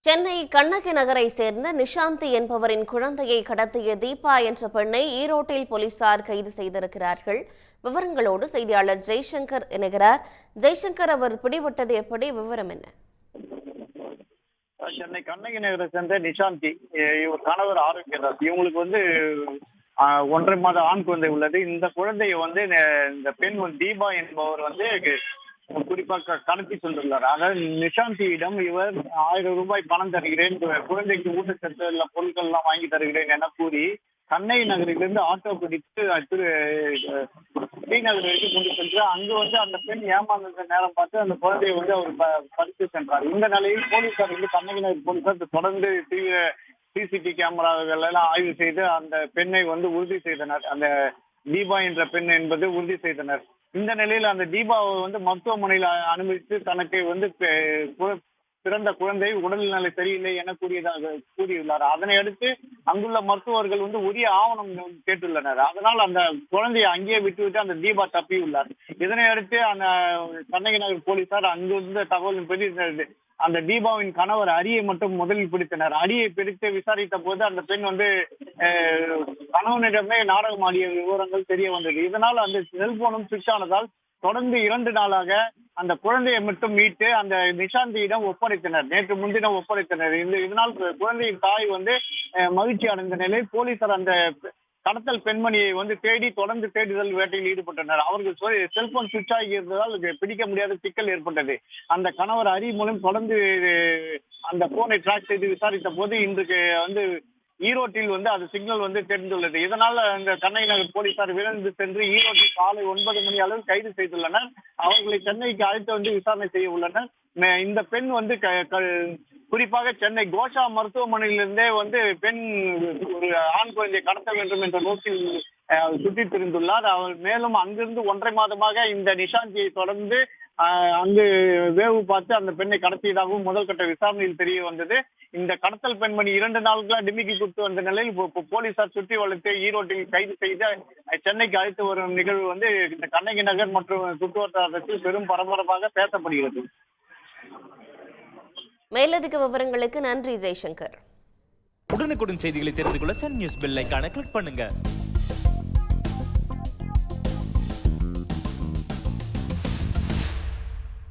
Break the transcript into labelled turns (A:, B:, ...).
A: சென்னை கண்ணகி நகரை சேர்ந்த நிஷாந்தி என்பவரின் குழந்தையை கடத்திய தீபா என்ற பெண்ணை ஈரோட்டில் போலீசார் கைது செய்திருக்கிறார்கள். விவரங்களோடு செய்தியாளர் ஜெய்சங்கர் இணைகிறார். ஜெய்சங்கர், அவர் பிடிபட்டது எப்படி? விவரம் என்ன?
B: சென்னை கண்ணகி நகரை சேர்ந்த நிஷாந்தி, இவர் கணவர் ஆரோக்கியதாஸ். இவங்களுக்கு 1.5 மாத ஆண் குழந்தை உள்ளது. இந்த குழந்தையை இந்த பெண் தீபா என்பவர் குறிப்பாக கடத்தி சென்றுள்ளார். அதாவது நிஷாந்தியிடம் இவர் 1000 ரூபாய் பணம் தருகிறேன், குழந்தைக்கு ஊட்டச்சத்து எல்லா பொருட்கள் எல்லாம் வாங்கி தருகிறேன் என கூறி கண்ணகி நகரிலிருந்து ஆட்டோ பிடித்து ஸ்ரீநகர் வரைக்கும் கொண்டு சென்று அங்கு அந்த பெண் ஏமாந்த நேரம் பார்த்து அந்த குழந்தையை அவர் பறித்து சென்றார். இந்த நிலையில் போலீசார் கண்ணகி நகர் போலீசார் தொடர்ந்து சிசிடிவி கேமராக்கள் எல்லாம் ஆய்வு செய்து அந்த பெண்ணை உறுதி செய்தனர். அந்த தீபா என்ற பெண் என்பது உறுதி செய்தனர். இந்த நிலையில் அந்த தீபாவை மருத்துவமனையில் அனுமதித்து தனக்கு பிறந்த குழந்தை உடல்நிலை சரியில்லை என கூறியுள்ளார். அதனை அடுத்து அங்குள்ள மருத்துவர்கள் உரிய ஆவணம் கேட்டுள்ளனர். அதனால் அந்த குழந்தையை அங்கேயே விட்டுவிட்டு அந்த தீபா தப்பியுள்ளார். இதனை அடுத்து அந்த கண்ணகி நகர் போலீசார் அங்கிருந்த தகவலின்படி அந்த தீபாவின் கணவர் அரியை மட்டும் முதலில் பிடித்தனர். அரியை பிடித்து விசாரித்த போது அந்த பெண் கணவனிடமே நாடகம் ஆடிய விவரங்கள் தெரிய வந்தது. இதனால் அந்த செல்போனும் சுவிட்ச் ஆனதால் தொடர்ந்து 2 நாளாக அந்த குழந்தையை மட்டும் மீட்டு அந்த நிஷாந்தியிடம் ஒப்படைத்தனர். நேற்று முன்தினம் ஒப்படைத்தனர். இதனால் குழந்தையின் தாய் மகிழ்ச்சி அடைந்த நிலையில் போலீசார் அந்த கடத்தல் பெண்மணியை தேடி தொடர்ந்து தேடுதல் வேட்டையில் ஈடுபட்டனர். அவர்கள் செல்போன் சுவிட்ச் ஆகி இருந்ததால் பிடிக்க முடியாத சிக்கல் ஏற்பட்டது. அந்த கணவர் அரி மூலம் தொடர்ந்து அந்த போனை டிராக் செய்து விசாரித்த போது இன்றைக்கு ஈரோட்டில் அது சிக்னல் தெரிந்துள்ளது. இதனால் இந்த கண்ணகி நகர் போலீசார் விரைந்து சென்று ஈரோட்டில் காலை 9 மணி அளவில் கைது செய்துள்ளனர். அவர்களை சென்னைக்கு அழைத்து விசாரணை செய்ய உள்ளனர். இந்த பெண் குறிப்பாக சென்னை கோஷா மருத்துவமனையிலிருந்தே பெண் ஒரு ஆண் குழந்தையை கடத்த வேண்டும் என்ற நோக்கில் சுற்றித் திரிந்துள்ளார். அவர் மேலும் அங்கிருந்து 1.5 மாதமாக இந்த நிஷாந்தியை தொடர்ந்து அங்கு வேவு பார்த்து அந்த பெண்ணை கடத்தியதாகவும் முதல் கட்ட விசாரணையில் தெரிய வந்தது. இந்த கடத்தல் பெண்மணி 2 நாட்களாக டிமிக்கி கொடுத்து வந்த நிலையில் போலீசார் சுற்றி வளைத்து ஈரோட்டில் கைது செய்து சென்னைக்கு அழைத்து வரும் நிகழ்வு இந்த கண்ணகி நகர் மற்றும் சுற்றுவட்டாரத்தில் பெரும் பரபரப்பாக பேசப்படுகிறது.
A: மேலதிக விவரங்களுக்கு நன்றி ஜெய்சங்கர்.
C: உடனுக்குடன் செய்திகளை தெரிந்து கொள்ள சன் நியூஸ் பெல் ஐகானை கிளிக் பண்ணுங்க.